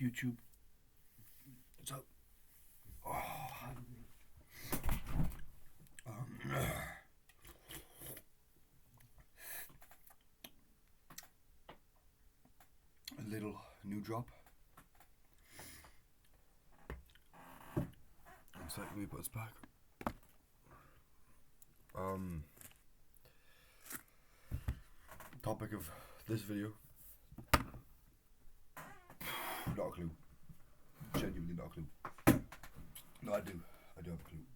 YouTube. So, a little new drop. One second, let me put this back. Topic of this video. Not a clue. Genuinely not a clue. No, I do have a clue.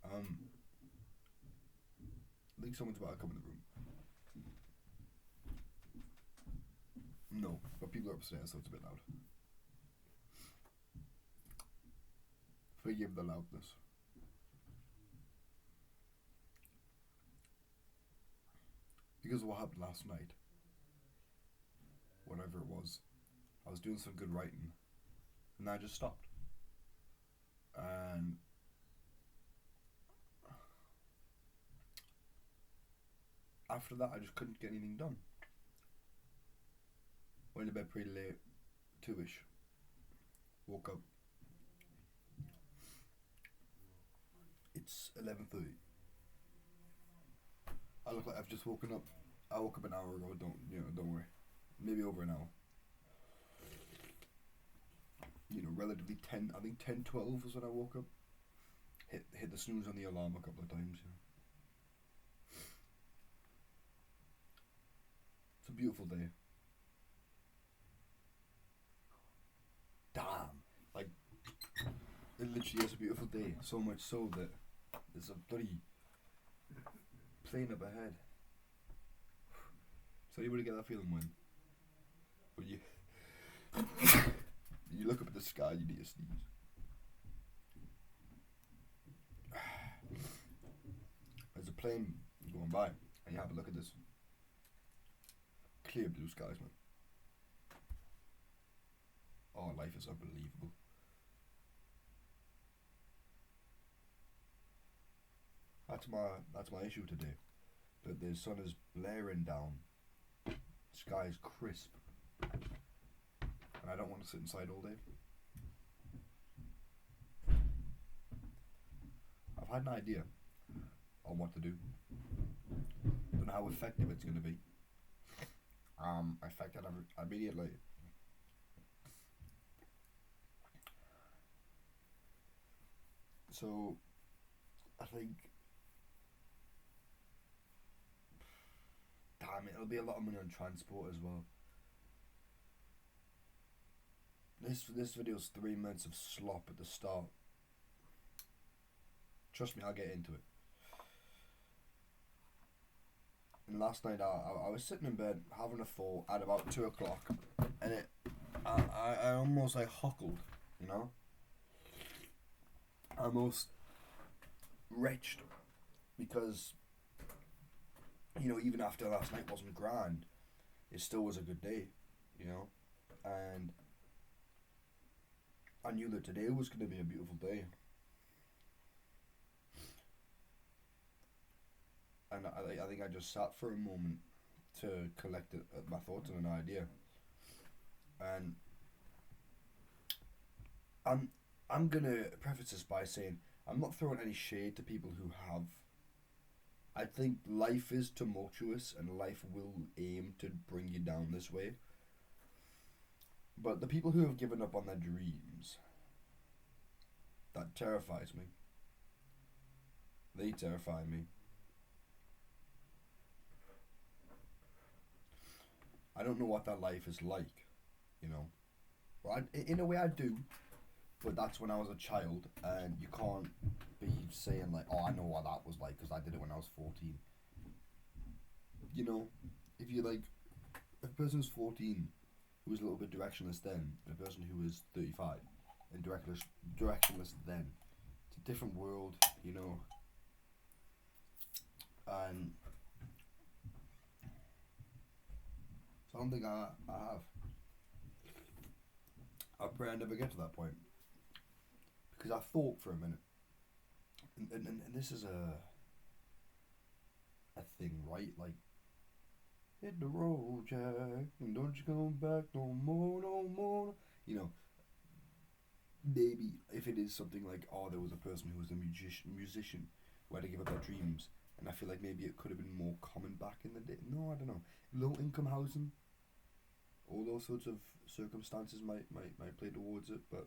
I think someone's about to come in the room. No, but people are upstairs, so it's a bit loud. Forgive the loudness. Because of what happened last night, whatever it was, I was doing some good writing, and I just stopped. And after that, I just couldn't get anything done. Went to bed pretty late, 2ish. Woke up. It's 11:30. I look like I've just woken up. I woke up an hour ago. Don't worry. Maybe over an hour. Relatively 10. I think 10:12 was when I woke up. Hit the snooze on the alarm a couple of times. It's a beautiful day. Damn, like it literally is a beautiful day. So much so that there's a bloody plane up ahead. So anybody get that feeling when you you look up at the sky, you need to sneeze. There's a plane going by, and you have a look at this clear blue skies, man. Oh, life is unbelievable. That's my issue today. That the sun is blaring down, sky is crisp, and I don't want to sit inside all day. I've had an idea on what to do. Don't know how effective it's going to be. I effected immediately. So, I think, damn, it'll be a lot of money on transport as well. This video's 3 minutes of slop at the start. Trust me, I'll get into it. And last night I was sitting in bed having a thought at about 2 o'clock, and I almost like huckled, I almost wretched because even after last night wasn't grand, it still was a good day, and I knew that today was going to be a beautiful day. And I think I just sat for a moment to collect my thoughts and an idea. And I'm gonna preface this by saying I'm not throwing any shade to people who have. I think life is tumultuous and life will aim to bring you down this way. But the people who have given up on their dreams, that terrifies me. They terrify me. I don't know what that life is like, Well, in a way I do, but that's when I was a child, and you can't be saying like, oh, I know what that was like because I did it when I was 14. If you like, if a person's 14 who was a little bit directionless then, and a person who is 35 and directionless then, it's a different world, and so I don't think I have. I pray I never get to that point. Because I thought for a minute, and this is a thing, right? Like, hit the road, Jack, and don't you come back no more, no more. You know, maybe if it is something like, oh, there was a person who was a musician who had to give up their dreams, and I feel like maybe it could have been more common back in the day. No, I don't know. Low income housing, all those sorts of circumstances might play towards it, but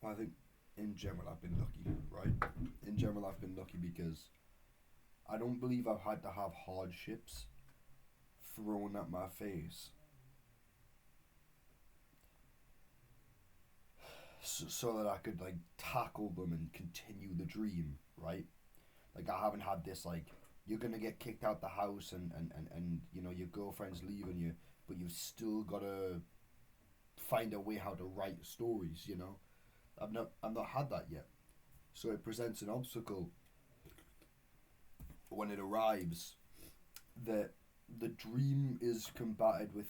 I think in general I've been lucky, right? In general I've been lucky because I don't believe I've had to have hardships thrown at my face so that I could like tackle them and continue the dream, right? Like I haven't had this like you're gonna get kicked out the house and you know your girlfriend's leaving you, but you've still gotta find a way how to write stories, you know? I've not had that yet. So it presents an obstacle when it arrives that the dream is combated with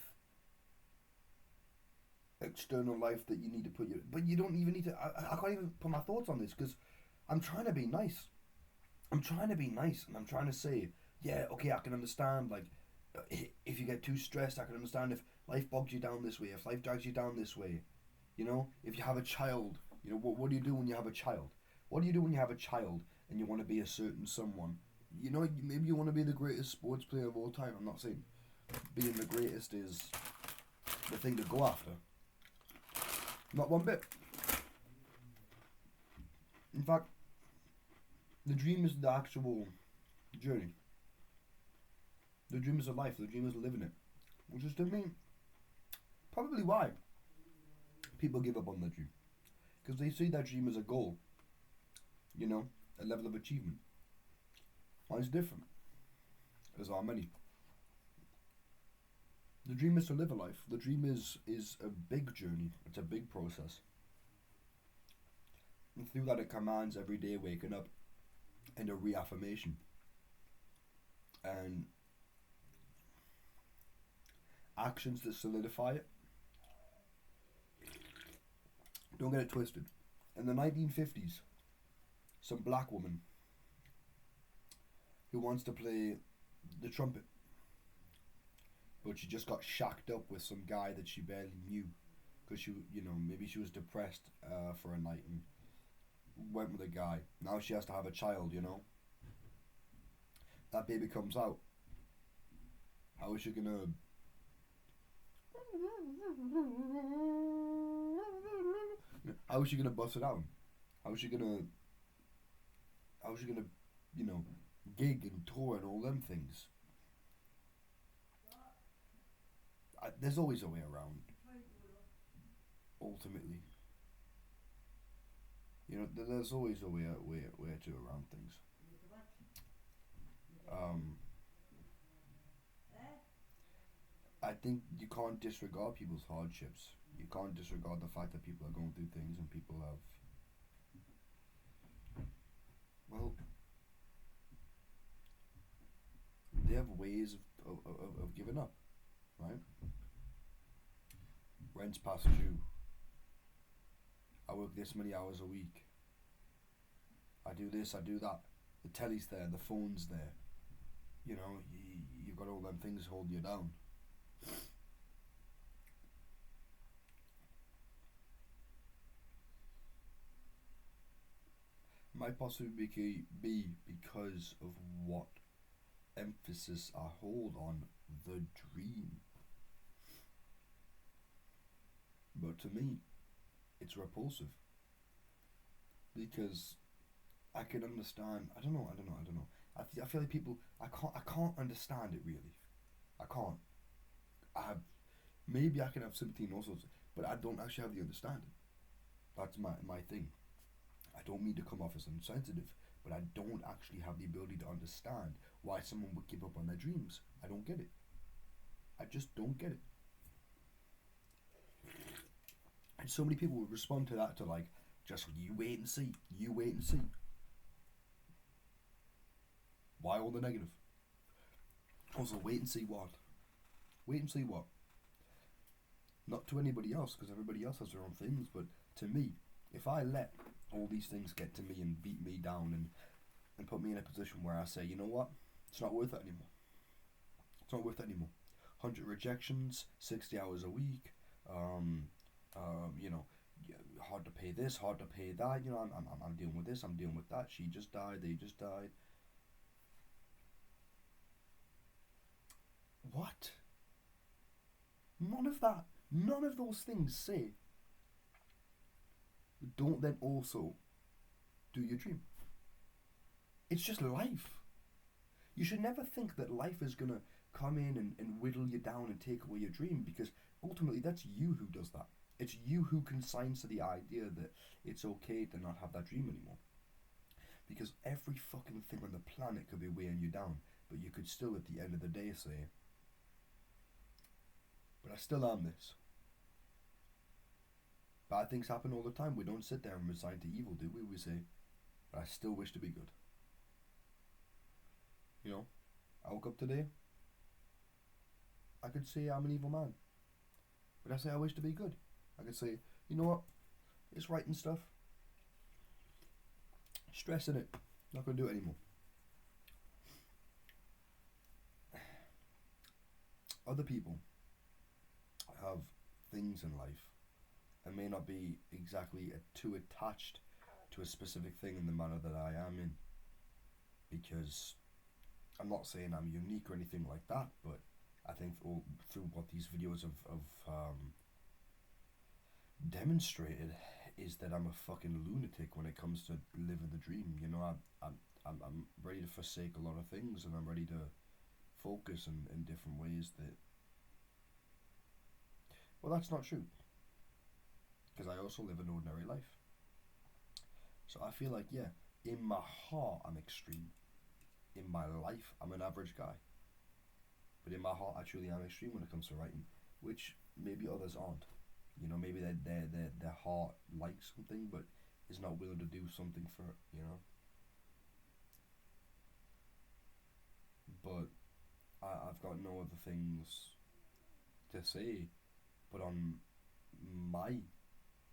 external life that you need to put your but you don't even need to I can't even put my thoughts on this because I'm trying to be nice. I'm trying to be nice and I'm trying to say, yeah, okay, I can understand like if you get too stressed, I can understand if life bogs you down this way, if life drags you down this way. You know, if you have a child, you know, what do you do when you have a child? What do you do when you have a child and you want to be a certain someone? You know, maybe you want to be the greatest sports player of all time. I'm not saying being the greatest is the thing to go after. Not one bit. In fact, the dream is the actual journey. The dream is a life. The dream is living it. Which is to me probably why people give up on their dream. Because they see that dream as a goal. You know, a level of achievement. Mine's different. As are many. The dream is to live a life. The dream is a big journey. It's a big process. And through that it commands every day waking up and a reaffirmation. And actions that solidify it. Don't get it twisted. In the 1950s, some black woman who wants to play the trumpet, but she just got shacked up with some guy that she barely knew because she, you know, maybe she was depressed for a night and went with a guy. Now she has to have a child, you know. That baby comes out. How is she gonna? How is she gonna bust it out? How is she gonna? How is she gonna, you know, gig and tour and all them things? There's always a way around. Ultimately, you know, there's always a way to around things. Um, I think you can't disregard people's hardships. You can't disregard the fact that people are going through things and people have, well, they have ways of giving up, right? Rent's past due. I work this many hours a week. I do this, I do that. The telly's there, the phone's there. You know, you've got all them things holding you down. Might possibly be because of what emphasis I hold on the dream. But to me, it's repulsive because I can understand. I don't know. I feel like people. I can't understand it really. I can't. I have. Maybe I can have sympathy and all sorts, but I don't actually have the understanding. That's my thing. I don't mean to come off as insensitive, but I don't actually have the ability to understand why someone would give up on their dreams. I don't get it. I just don't get it. And so many people would respond to that to like, just you wait and see. You wait and see. Why all the negative? Also, wait and see what? Wait and see what? Not to anybody else, because everybody else has their own things, but to me, if I let all these things get to me and beat me down and put me in a position where I say, you know what? It's not worth it anymore. It's not worth it anymore. 100 rejections, 60 hours a week, you know, hard to pay this, hard to pay that. You know, I'm dealing with this, I'm dealing with that. She just died, they just died. What? None of that. None of those things say. Don't then also do your dream. It's just life. You should never think that life is gonna come in and whittle you down and take away your dream, because ultimately that's you who does that. It's you who consigns to the idea that it's okay to not have that dream anymore. Because every fucking thing on the planet could be weighing you down, but you could still at the end of the day say, but I still am this. Bad things happen all the time. We don't sit there and resign to evil, do we? We say, but I still wish to be good. You know, I woke up today, I could say I'm an evil man. But I say I wish to be good. I could say, you know what, it's writing stuff, stressing it, not going to do it anymore. Other people have things in life and may not be exactly too attached to a specific thing in the manner that I am in, because I'm not saying I'm unique or anything like that, but I think through what these videos have demonstrated is that I'm a fucking lunatic when it comes to living the dream. You know, I'm ready to forsake a lot of things, and I'm ready to focus in different ways that, well, that's not true, because I also live an ordinary life. So I feel like, yeah, in my heart I'm extreme. In my life I'm an average guy. But in my heart I truly am extreme when it comes to writing, which maybe others aren't. You know, maybe their heart likes something but is not willing to do something for it, you know. But I've got no other things to say but on my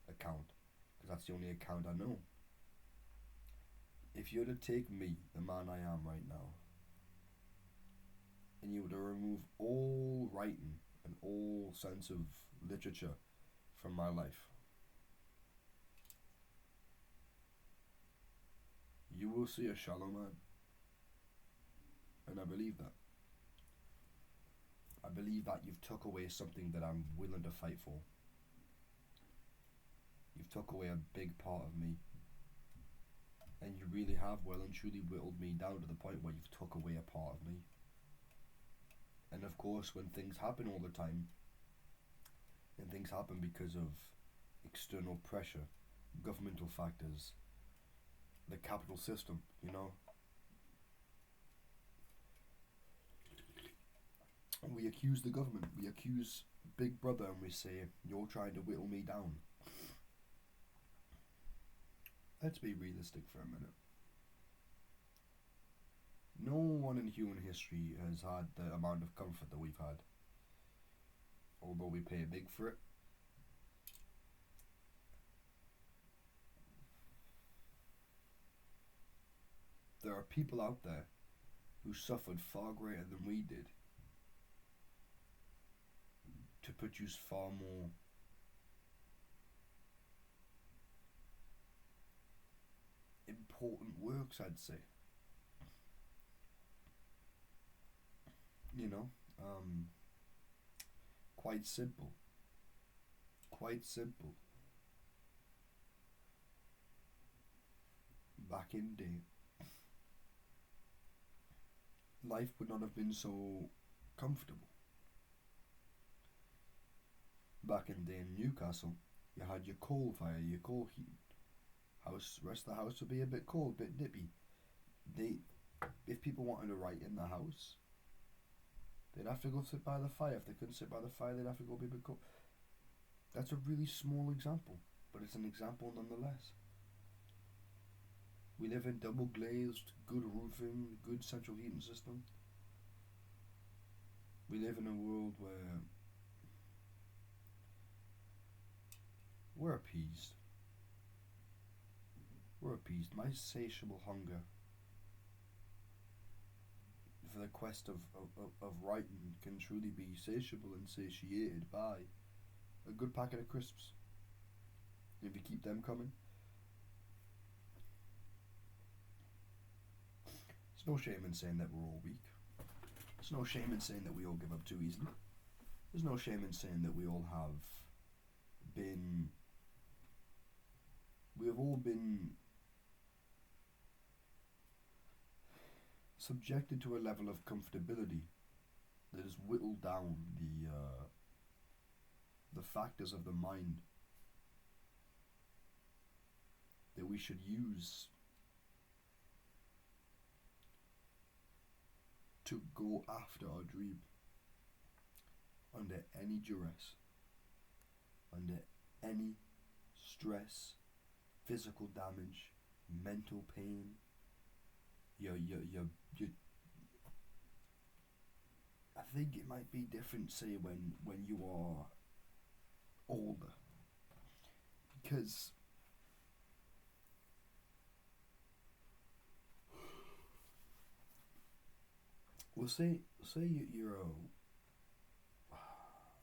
account, because that's the only account I know. If you were to take me, the man I am right now, and you were to remove all writing and all sense of literature from my life, you will see a shallow man. And I believe that. I believe that you've took away something that I'm willing to fight for. You've took away a big part of me. And you really have well and truly whittled me down to the point where you've took away a part of me. And of course, when things happen all the time, and things happen because of external pressure, governmental factors, the capital system, you know, we accuse the government, we accuse Big Brother, and we say, you're trying to whittle me down. Let's be realistic for a minute. No one in human history has had the amount of comfort that we've had, although we pay big for it. There are people out there who suffered far greater than we did to produce far more important works, I'd say. You know, quite simple. Quite simple. Back in day, life would not have been so comfortable. Back in day in Newcastle, you had your coal fire, your coal heat. Rest of the house would be a bit cold, a bit nippy. If people wanted to write in the house, they'd have to go sit by the fire. If they couldn't sit by the fire, they'd have to go be a bit cold. That's a really small example, but it's an example nonetheless. We live in double glazed, good roofing, good central heating system. We live in a world where we're appeased. We're appeased. My insatiable hunger the quest of writing can truly be satiable and satiated by a good packet of crisps. If you keep them coming, there's no shame in saying that we're all weak. There's no shame in saying that we all give up too easily. There's no shame in saying that we have all been subjected to a level of comfortability that has whittled down the factors of the mind that we should use to go after our dream under any duress, under any stress, physical damage, mental pain. I think it might be different, say, when you are older, because well, say you're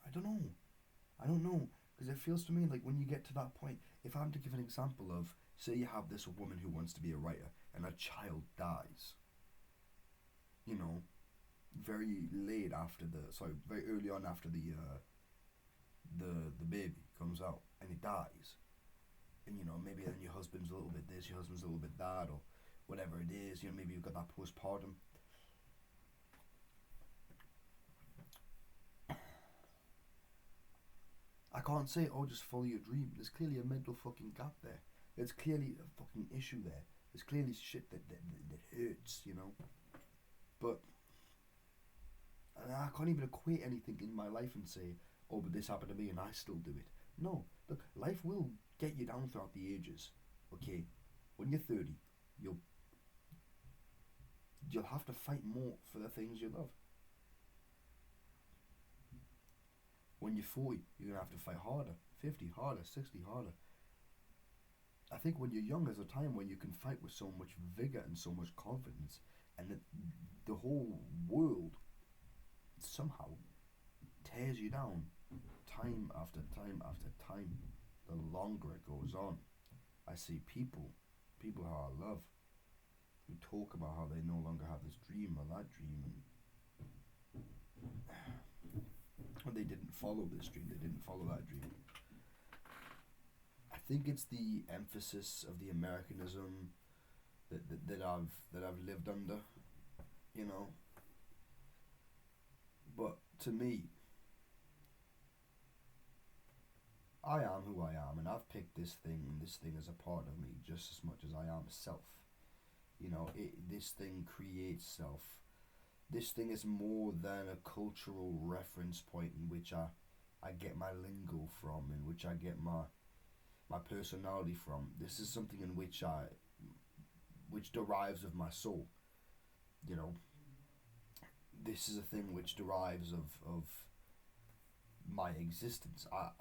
I don't know, because it feels to me like when you get to that point, if I'm to give an example of, say you have this woman who wants to be a writer and a child dies, you know, very early on after the baby comes out and it dies, and you know, maybe then your husband's a little bit this, your husband's a little bit that, or whatever it is, you know, maybe you've got that postpartum. I can't say, oh, just follow your dream. There's clearly a mental fucking gap there. There's clearly a fucking issue there. There's clearly shit that hurts, you know. But I can't even equate anything in my life and say, oh, but this happened to me and I still do it. No, look, life will get you down throughout the ages. Okay, when you're 30, you'll have to fight more for the things you love. When you're 40, you're going to have to fight harder. 50, harder. 60, harder. I think when you're young, there's a time when you can fight with so much vigor and so much confidence, and that the whole world somehow tears you down time after time after time. The longer it goes on, I see people who I love, who talk about how they no longer have this dream or that dream, and they didn't follow this dream, they didn't follow that dream. I think it's the emphasis of the Americanism that I've lived under, you know. But to me, I am who I am, and I've picked this thing, and this thing is a part of me just as much as I am self. You know, this thing creates self. This thing is more than a cultural reference point in which I get my lingo from, in which I get my personality from. This is something in which derives of my soul. You know, this is a thing which derives of my existence. I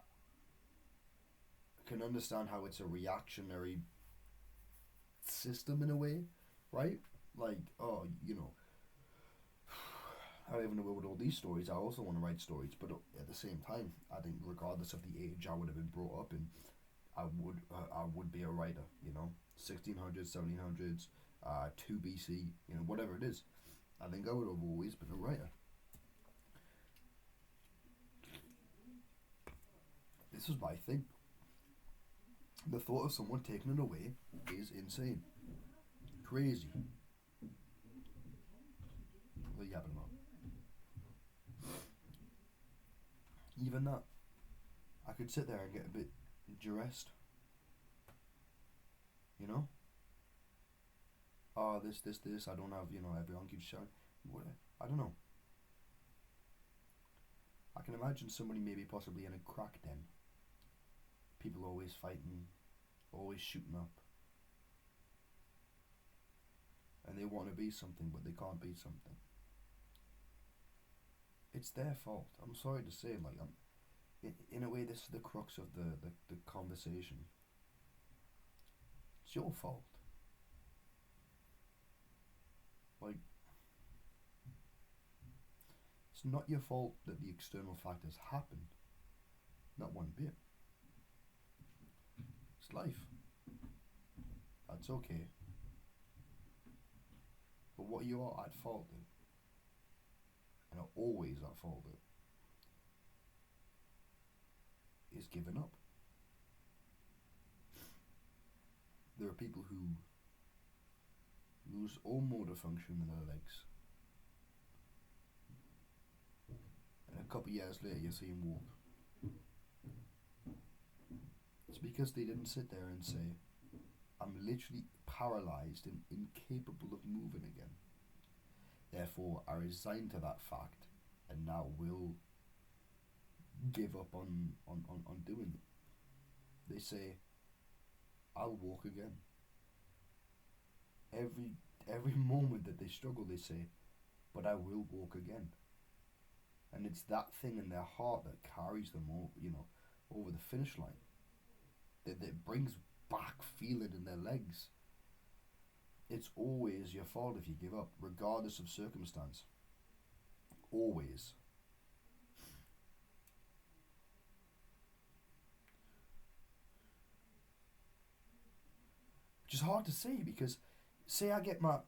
can understand how it's a reactionary system in a way, right? Like, oh, you know, I don't even know about all these stories. I also want to write stories, but at the same time, I think regardless of the age I would have been brought up in, I would be a writer. You know, 1600s, 1700s, 2 BC, you know, whatever it is. I think I would have always been a writer. This is my thing. The thought of someone taking it away is insane. Crazy. What are you yapping about? Even that, I could sit there and get a bit duressed. You know? Oh, this, I don't have, you know, everyone keeps shouting. What? I don't know. I can imagine somebody maybe possibly in a crack den. People always fighting, always shooting up. And they want to be something, but they can't be something. It's their fault. I'm sorry to say, like, in a way, this is the crux of the conversation. It's your fault. Like, It's not your fault that the external factors happened. Not one bit. It's life. That's okay. But what you are at fault in, and are always at fault in, is giving up. There are people who lose all motor function in their legs, and a couple of years later you see them walk. It's because they didn't sit there and say, I'm literally paralyzed and incapable of moving again. Therefore, I resign to that fact and now will give up on doing it. They say, I'll walk again. Every moment that they struggle, they say, but I will walk again. And it's that thing in their heart that carries them over the finish line. That brings back feeling in their legs. It's always your fault if you give up, regardless of circumstance. Always. Which is hard to say because, say I get my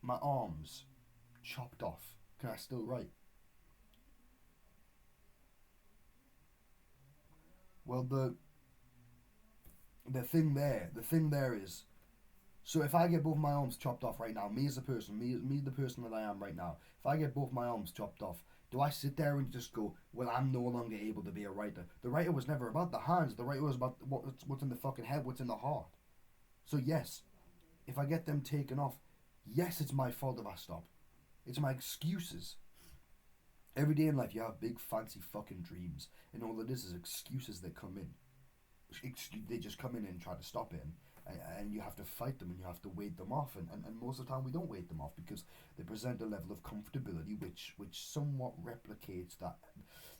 arms chopped off, can I still write? Well, the thing there is, so if I get both my arms chopped off right now, me as a person, me the person that I am right now, if I get both my arms chopped off, do I sit there and just go, well, I'm no longer able to be a writer? The writer was never about the hands. The writer was about what's in the fucking head, what's in the heart. So yes, if I get them taken off, yes, it's my fault if I stop. It's my excuses. Every day in life you have big fancy fucking dreams, and all it is excuses that come in. They just come in and try to stop it, and you have to fight them and you have to wait them off, and most of the time we don't wait them off because they present a level of comfortability which somewhat replicates that.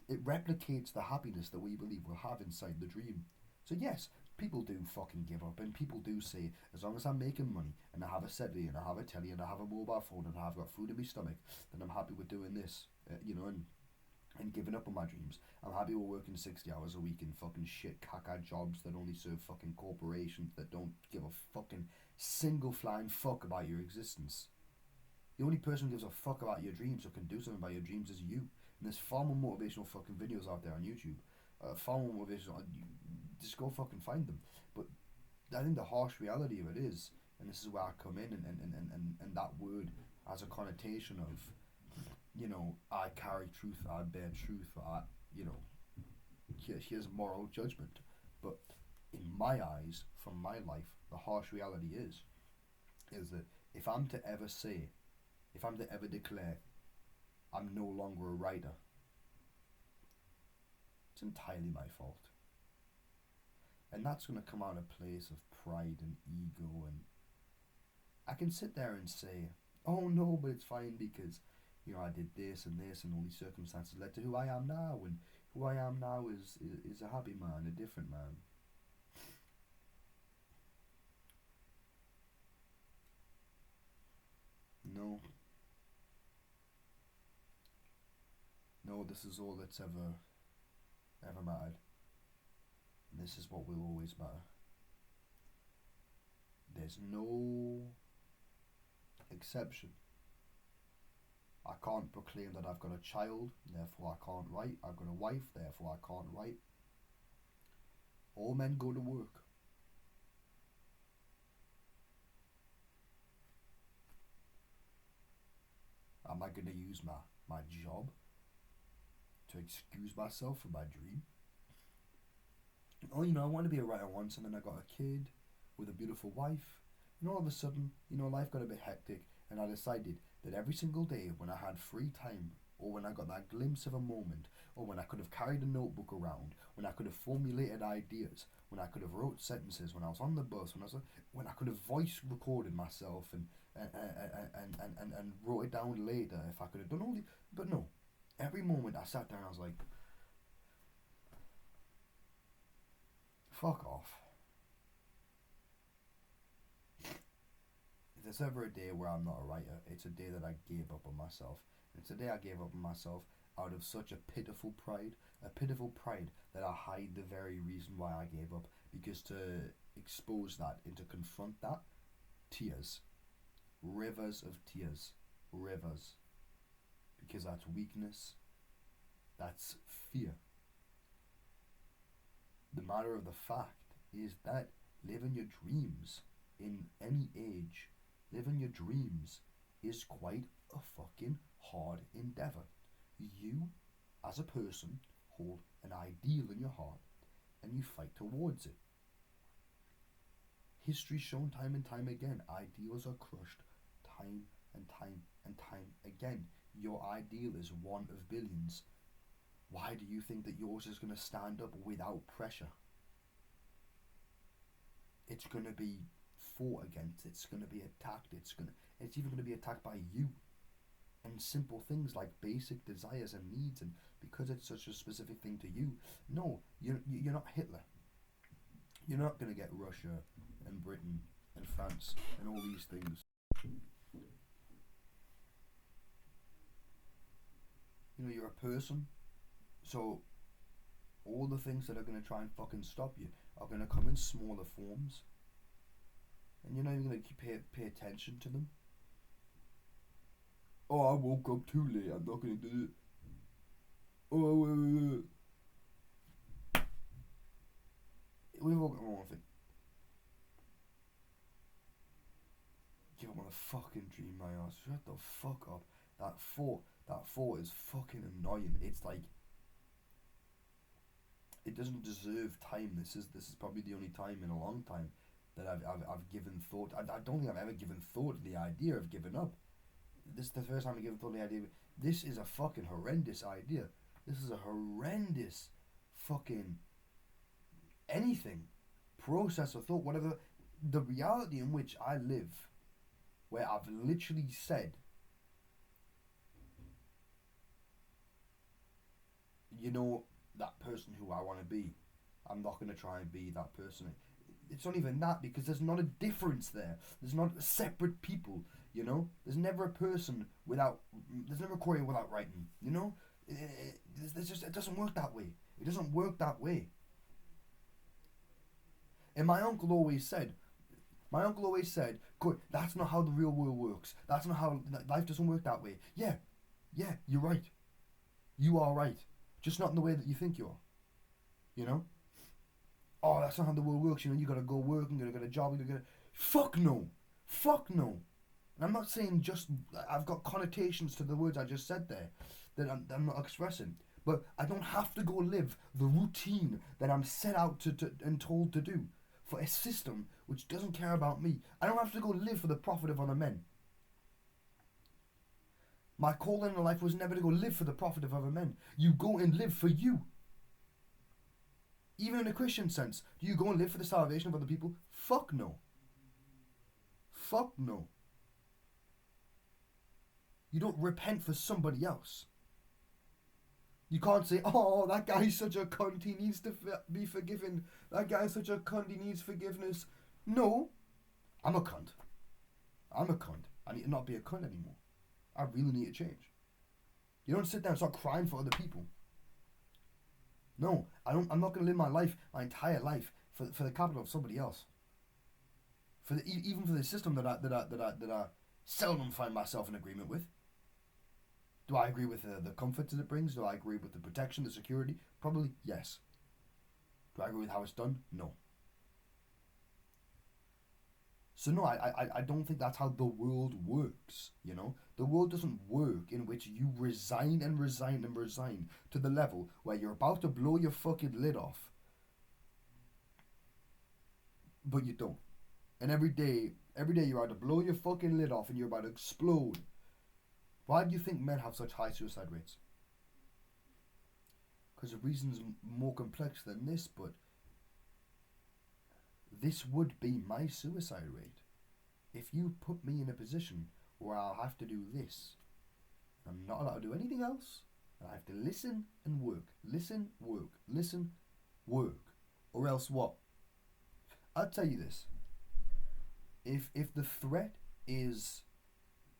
It replicates the happiness that we believe we'll have inside the dream. So yes, people do fucking give up, and people do say, as long as I'm making money and I have a settee and I have a telly and I have a mobile phone and I've got food in my stomach, then I'm happy with doing this, and giving up on my dreams. I'm happy with working 60 hours a week in fucking shit caca jobs that only serve fucking corporations that don't give a fucking single flying fuck about your existence. The only person who gives a fuck about your dreams or can do something about your dreams is you. And there's far more motivational fucking videos out there on YouTube. Far more motivational. Just go fucking find them. But I think the harsh reality of it is, and this is where I come in, and that word has a connotation of, I carry truth, I bear truth, here's moral judgment. But in my eyes, from my life, the harsh reality is that if I'm to ever declare I'm no longer a writer, it's entirely my fault. And that's going to come out of a place of pride and ego, and I can sit there and say, oh no, but it's fine because I did this and this and all these circumstances led to who I am now, and who I am now is a happy man, a different man. No, this is all that's ever mattered. And this is what will always matter. There's no exception. I can't proclaim that I've got a child, therefore I can't write. I've got a wife, therefore I can't write. All men go to work. Am I going to use my job to excuse myself from my dream? Oh, I wanted to be a writer once, and then I got a kid with a beautiful wife. And all of a sudden, life got a bit hectic, and I decided that every single day when I had free time, or when I got that glimpse of a moment, or when I could have carried a notebook around, when I could have formulated ideas, when I could have wrote sentences, when I was on the bus, when I could have voice recorded myself and wrote it down later, if I could have done all the, but no, every moment I sat there and I was like, fuck off. If there's ever a day where I'm not a writer, it's a day that I gave up on myself. It's a day I gave up on myself, out of such a pitiful pride that I hide the very reason why I gave up. Because to expose that and to confront that, tears, rivers of tears, rivers. Because that's weakness, that's fear. The matter of the fact is that living your dreams in any age, living your dreams is quite a fucking hard endeavor. You, as a person, hold an ideal in your heart and you fight towards it. History's shown time and time again, ideals are crushed time and time and time again. Your ideal is one of billions. Why do you think that yours is going to stand up without pressure? It's going to be fought against, it's going to be attacked, it's even going to be attacked by you. And simple things like basic desires and needs, and because it's such a specific thing to you, no, you're not Hitler. You're not going to get Russia and Britain and France and all these things. You know, you're a person, so all the things that are going to try and fucking stop you are going to come in smaller forms, and you're not even going to pay attention to them. Oh, I woke up too late, I'm not going to do it. Oh, we've all got one thing. Give up on the fucking dream, my ass. Shut the fuck up. That thought is fucking annoying. It's like, it doesn't deserve time. This is probably the only time in a long time that I've given thought. I don't think I've ever given thought to the idea of giving up. This is the first time I've given thought to the idea. This is a fucking horrendous idea. This is a horrendous fucking anything, process or thought, whatever. The reality in which I live, where I've literally said, you know, that person who I want to be, I'm not going to try and be that person. It's not even that, because there's not a difference there. There's not separate people, you know? There's never a person without, there's never a Korean without writing, you know? It doesn't work that way. It doesn't work that way. And my uncle always said, that's not how the real world works. That's not how, life doesn't work that way. Yeah, you're right. You are right. Just not in the way that you think you are. You know? Oh, that's not how the world works. You know, you gotta go work, and you gotta get a job, Fuck no. And I'm not saying just, I've got connotations to the words I just said there that I'm not expressing. But I don't have to go live the routine that I'm set out to and told to do for a system which doesn't care about me. I don't have to go live for the profit of other men. My calling in life was never to go live for the profit of other men. You go and live for you. Even in a Christian sense, do you go and live for the salvation of other people? Fuck no. You don't repent for somebody else. You can't say, oh, that guy's such a cunt, he needs to be forgiven. That guy's such a cunt, he needs forgiveness. No, I'm a cunt. I need to not be a cunt anymore. I really need to change. You don't sit there and start crying for other people. No, I'm not going to live my entire life for the capital of somebody else. Even for the system that I seldom find myself in agreement with. Do I agree with the comfort that it brings? Do I agree with the protection, the security? Probably yes. Do I agree with how it's done? No. So no, I don't think that's how the world works, you know? The world doesn't work in which you resign to the level where you're about to blow your fucking lid off, but you don't. And every day you're about to blow your fucking lid off and you're about to explode. Why do you think men have such high suicide rates? Because the reason's more complex than this, but this would be my suicide rate. If you put me in a position where I'll have to do this, I'm not allowed to do anything else, and I have to listen and work, or else what? I'll tell you this. If the threat is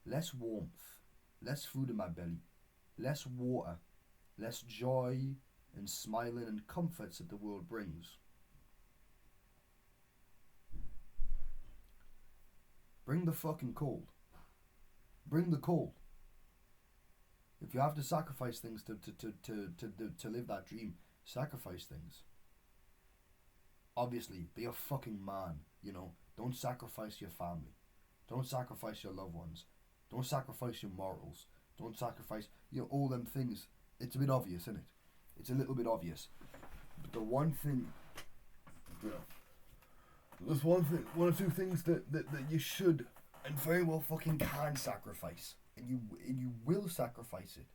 less warmth, less food in my belly, less water, less joy and smiling and comforts that the world brings. Bring the fucking cold. Bring the cold. If you have to sacrifice things to live that dream, sacrifice things. Obviously, be a fucking man, you know. Don't sacrifice your family. Don't sacrifice your loved ones. Don't sacrifice your morals. Don't sacrifice, all them things. It's a bit obvious, isn't it? It's a little bit obvious. But the one thing, there's one or two things that you should and very well fucking can sacrifice. And you will sacrifice it.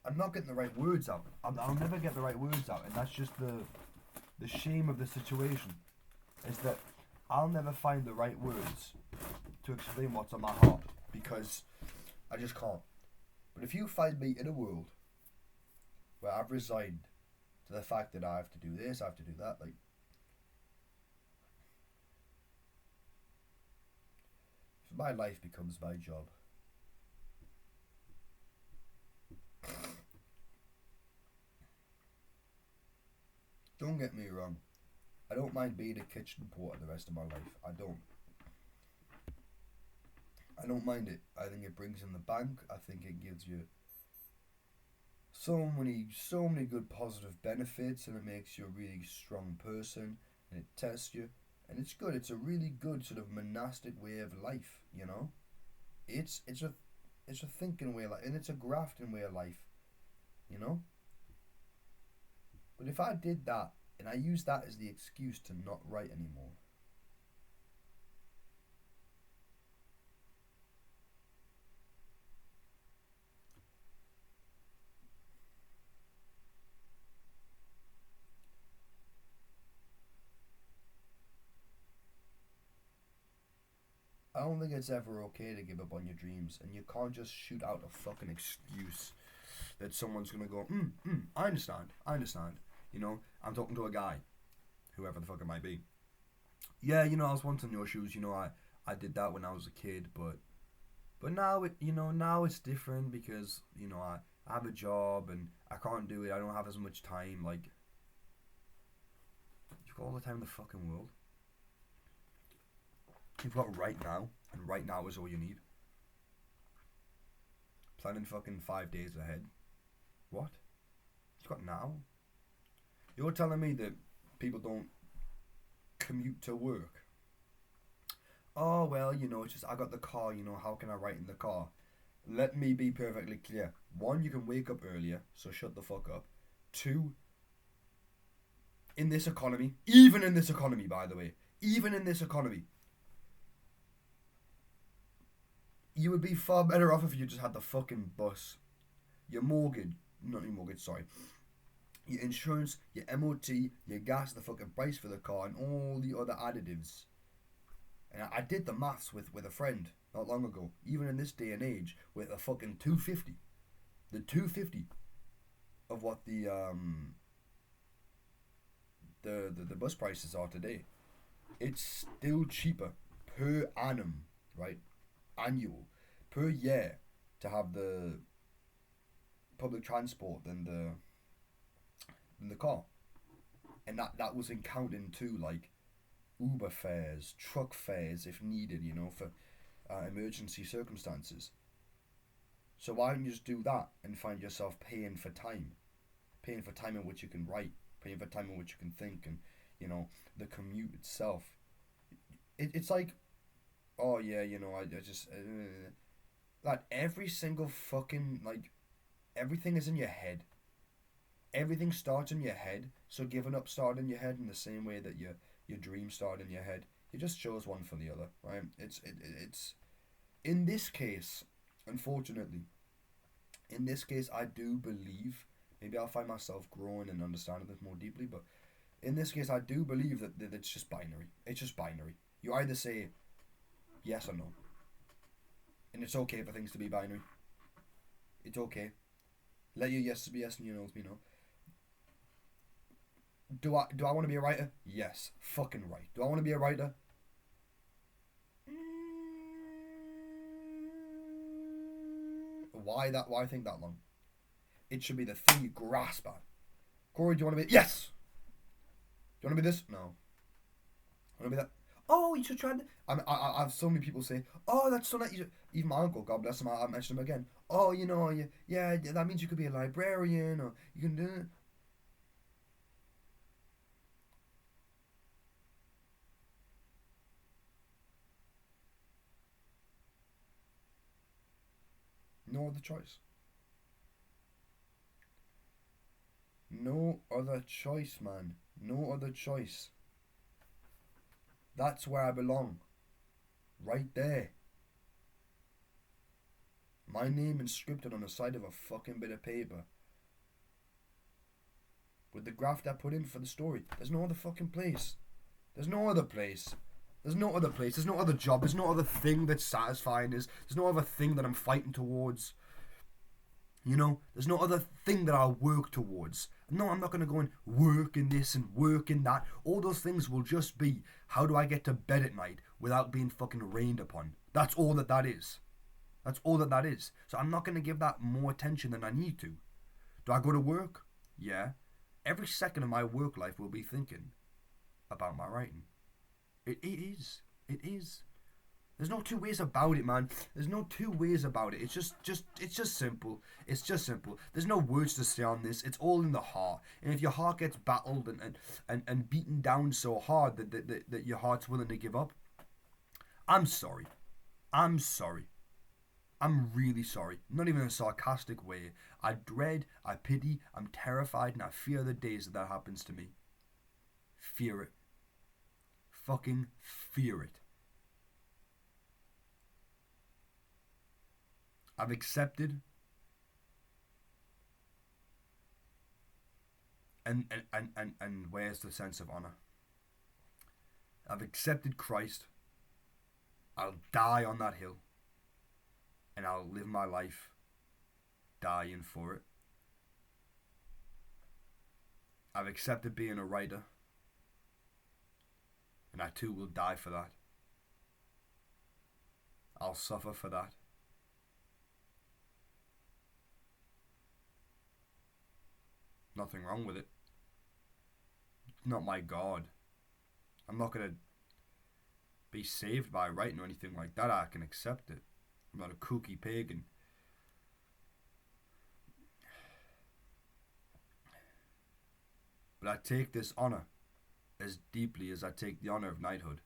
I'm not getting the right words out. I'll never get the right words out, and that's just the shame of the situation. Is that I'll never find the right words to explain what's on my heart because I just can't. But if you find me in a world where I've resigned to the fact that I have to do this, I have to do that, like, if my life becomes my job, don't get me wrong, I don't mind being a kitchen porter the rest of my life. I don't mind it. I think it brings in the bank. I think it gives you so many good positive benefits, and it makes you a really strong person, and it tests you, and it's good. It's a really good sort of monastic way of life, you know. It's a thinking way of life, and it's a grafting way of life, you know. But if I did that, and I used that as the excuse to not write anymore, I don't think it's ever okay to give up on your dreams, and you can't just shoot out a fucking excuse that someone's gonna go, I understand. You know, I'm talking to a guy, whoever the fuck it might be. Yeah, I was once in your shoes. I did that when I was a kid, but now now it's different because I have a job and I can't do it. I don't have as much time. Like, you've got all the time in the fucking world. You've got right now, and right now is all you need. Planning fucking 5 days ahead. What? You've got now? You're telling me that people don't commute to work? Oh, well, it's just I got the car, how can I write in the car? Let me be perfectly clear. One, you can wake up earlier, so shut the fuck up. Two, in this economy, even in this economy, by the way, even in this economy, you would be far better off if you just had the fucking bus. Your mortgage, not your mortgage, sorry. Your insurance, your MOT, your gas, the fucking price for the car, and all the other additives. And I did the maths with a friend not long ago. Even in this day and age, with a fucking 250, the 250 of what the bus prices are today, it's still cheaper per annum, right? Annual, per year, to have the public transport than the car. And that was in counting too, like Uber fares, truck fares if needed, for emergency circumstances. So why don't you just do that and find yourself paying for time in which you can write, paying for time in which you can think, and the commute itself. It's like, oh yeah, I just like every single fucking, like, everything is in your head. Everything starts in your head, so giving up started in your head in the same way that your dreams start in your head. You just chose one for the other, right? It's in this case, unfortunately, I do believe, maybe I'll find myself growing and understanding this more deeply, but in this case, I do believe that it's just binary. It's just binary. You either say yes or no. And it's okay for things to be binary. It's okay. Let your yes be yes and your no's be no. Do I want to be a writer? Yes. Fucking right. Do I want to be a writer? Why think that long? It should be the thing you grasp at. Corey, do you want to be? Yes. Do you want to be this? No. Want to be that? Oh, you should try. I have so many people say, "Oh, that's so nice." Even my uncle, God bless him, I mentioned him again. Oh, yeah, that means you could be a librarian, or you can do it. No other choice. No other choice, man. No other choice. That's where I belong. Right there. My name inscripted on the side of a fucking bit of paper. With the graft I put in for the story. There's no other fucking place. There's no other place. There's no other place. There's no other job. There's no other thing that's satisfying. There's no other thing that I'm fighting towards. There's no other thing that I'll work towards. No, I'm not going to go and work in this and work in that. All those things will just be, how do I get to bed at night without being fucking rained upon? That's all that is. That's all that is. So I'm not going to give that more attention than I need to. Do I go to work? Yeah. Every second of my work life will be thinking about my writing. It is. It is. There's no two ways about it, man. There's no two ways about it. It's just simple. It's just simple. There's no words to say on this. It's all in the heart. And if your heart gets battled and beaten down so hard that your heart's willing to give up, I'm sorry. I'm sorry. I'm really sorry. Not even in a sarcastic way. I dread, I pity, I'm terrified, and I fear the days that happens to me. Fear it. Fucking fear it. I've accepted and where's the sense of honor? I've accepted Christ. I'll die on that hill. And I'll live my life dying for it. I've accepted being a writer. And I too will die for that. I'll suffer for that. Nothing wrong with it. It's not my God. I'm not going to be saved by writing or anything like that. I can accept it. I'm not a kooky pagan. But I take this honour as deeply as I take the honour of knighthood.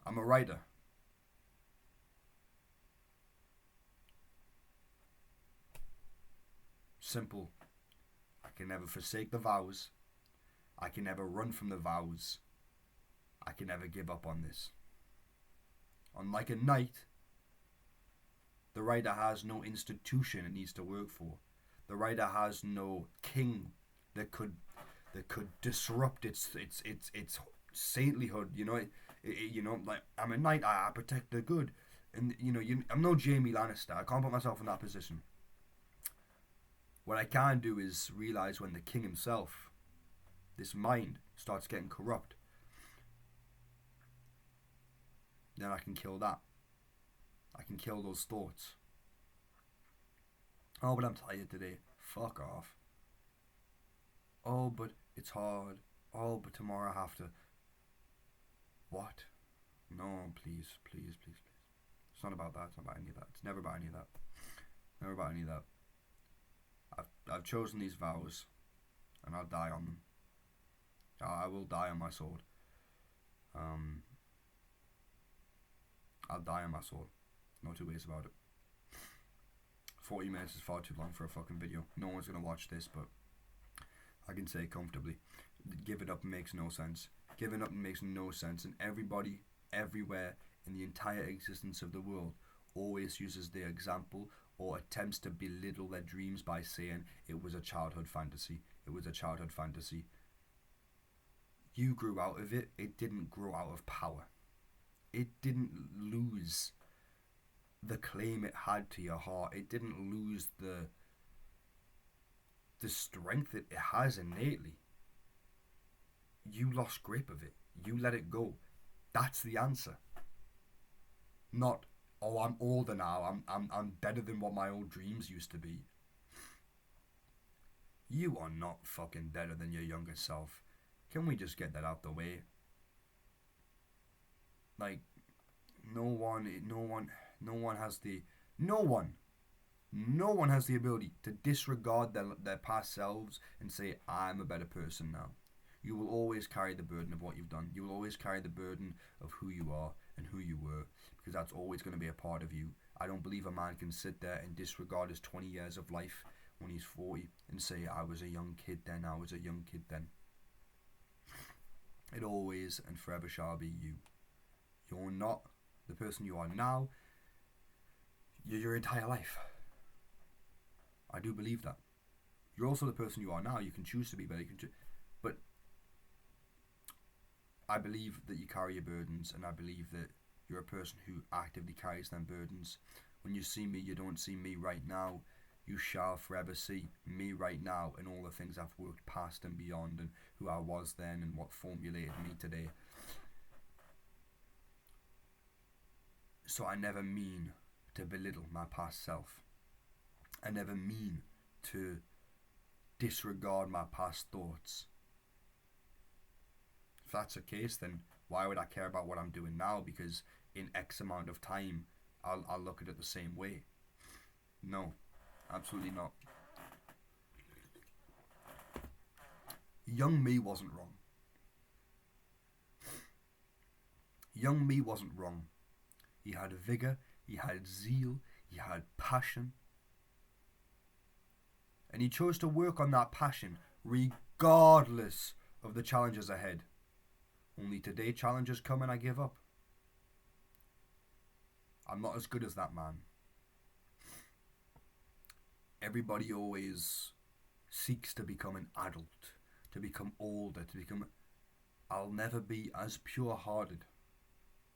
I'm a writer. Simple. I can never forsake the vows. I can never run from the vows. I can never give up on this. Unlike a knight, the writer has no institution it needs to work for. The writer has no king that could disrupt its saintlyhood. Like I'm a knight. I protect the good, and I'm no Jaime Lannister. I can't put myself in that position. What I can do is realize when the king himself, this mind, starts getting corrupt, then I can kill that. I can kill those thoughts. Oh, but I'm tired today. Fuck off. Oh, but it's hard. Oh, but tomorrow I have to. What? No, please. It's not about that. It's not about any of that. It's never about any of that. Never about any of that. I've chosen these vows, and I'll die on them. I will die on my sword. I'll die on my sword. No two ways about it. 40 minutes is far too long for a fucking video. No one's gonna watch this, but I can say comfortably, giving up makes no sense. Giving up makes no sense, and everybody, everywhere, in the entire existence of the world, always uses their example or attempts to belittle their dreams by saying it was a childhood fantasy. It was a childhood fantasy. You grew out of it. It didn't grow out of power. It didn't lose the claim it had to your heart. It didn't lose the strength it has innately. You lost grip of it. You let it go. That's the answer. Not oh, I'm older now. I'm better than what my old dreams used to be. You are not fucking better than your younger self. Can we just get that out the way? Like, no one, no one, no one has the, no one, no one has the ability to disregard their past selves and say, I'm a better person now. You will always carry the burden of what you've done. You will always carry the burden of who you are and who you were, because that's always going to be a part of you. I don't believe a man can sit there and disregard his 20 years of life when he's 40 and say, I was a young kid then, I was a young kid then. It always and forever shall be you. You're not the person you are now. You're your entire life. I do believe that. You're also the person you are now. You can choose to be better. But I believe that you carry your burdens, and I believe that you're a person who actively carries them burdens. When you see me, you don't see me right now. You shall forever see me right now and all the things I've worked past and beyond, and who I was then and what formulated me today. So I never mean to belittle my past self. I never mean to disregard my past thoughts. If that's the case, then why would I care about what I'm doing now? Because in X amount of time, I'll look at it the same way. No, absolutely not. Young me wasn't wrong. Young me wasn't wrong. He had vigour, he had zeal, he had passion. And he chose to work on that passion regardless of the challenges ahead. Only today challenges come and I give up. I'm not as good as that man. Everybody always seeks to become an adult, to become older, to become... I'll never be as pure-hearted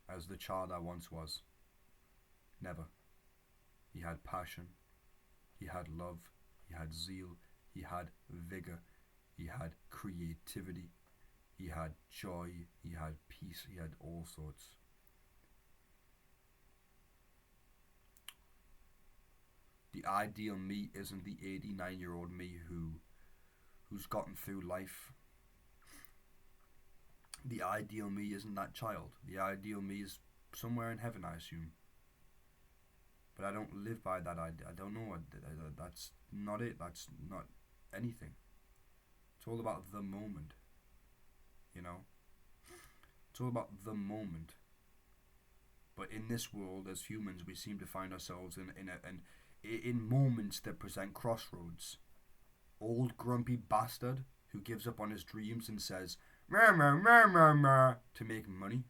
as the child I once was. Never. He had passion, he had love, he had zeal, he had vigour, he had creativity, he had joy, he had peace, he had all sorts. The ideal me isn't the 89-year-old me who's gotten through life. The ideal me isn't that child. The ideal me is somewhere in heaven, I assume. But I don't live by that idea. I don't know. That's not it. That's not anything. It's all about the moment. You know? It's all about the moment. But in this world, as humans, we seem to find ourselves in moments that present crossroads. Old grumpy bastard who gives up on his dreams and says, "Meh, meh, meh, meh, meh," to make money.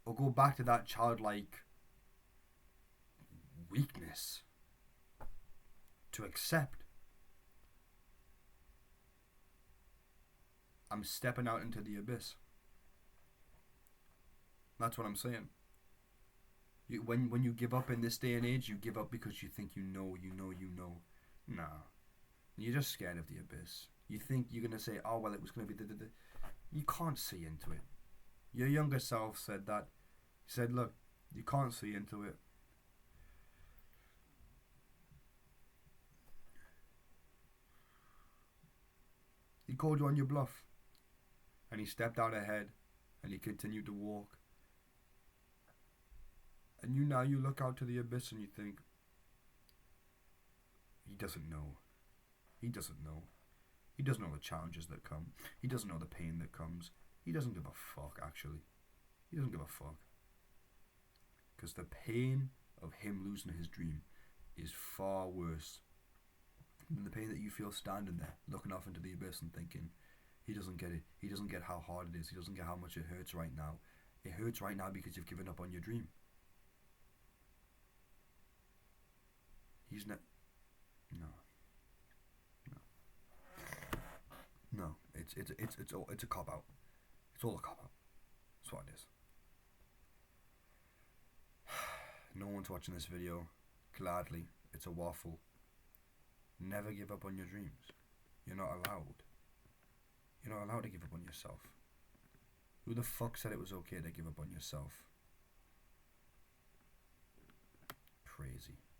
Or go back to that childlike weakness to accept. I'm stepping out into the abyss. That's what I'm saying. When you give up in this day and age, you give up because you think you know. Nah. You're just scared of the abyss. You think you're going to say, oh, well, it was going to be the. You can't see into it. Your younger self said that. He said, look, you can't see into it. He called you on your bluff. And he stepped out ahead. And he continued to walk. And you look out to the abyss and you think, he doesn't know. He doesn't know. He doesn't know the challenges that come. He doesn't know the pain that comes. He doesn't give a fuck, actually. He doesn't give a fuck. Because the pain of him losing his dream is far worse than the pain that you feel standing there, looking off into the abyss and thinking, he doesn't get it. He doesn't get how hard it is. He doesn't get how much it hurts right now. It hurts right now because you've given up on your dream. He's not... No, it's a cop out. It's all a cop out. That's what it is. No one's watching this video. Gladly, it's a waffle. Never give up on your dreams. You're not allowed. You're not allowed to give up on yourself. Who the fuck said it was okay to give up on yourself? crazy.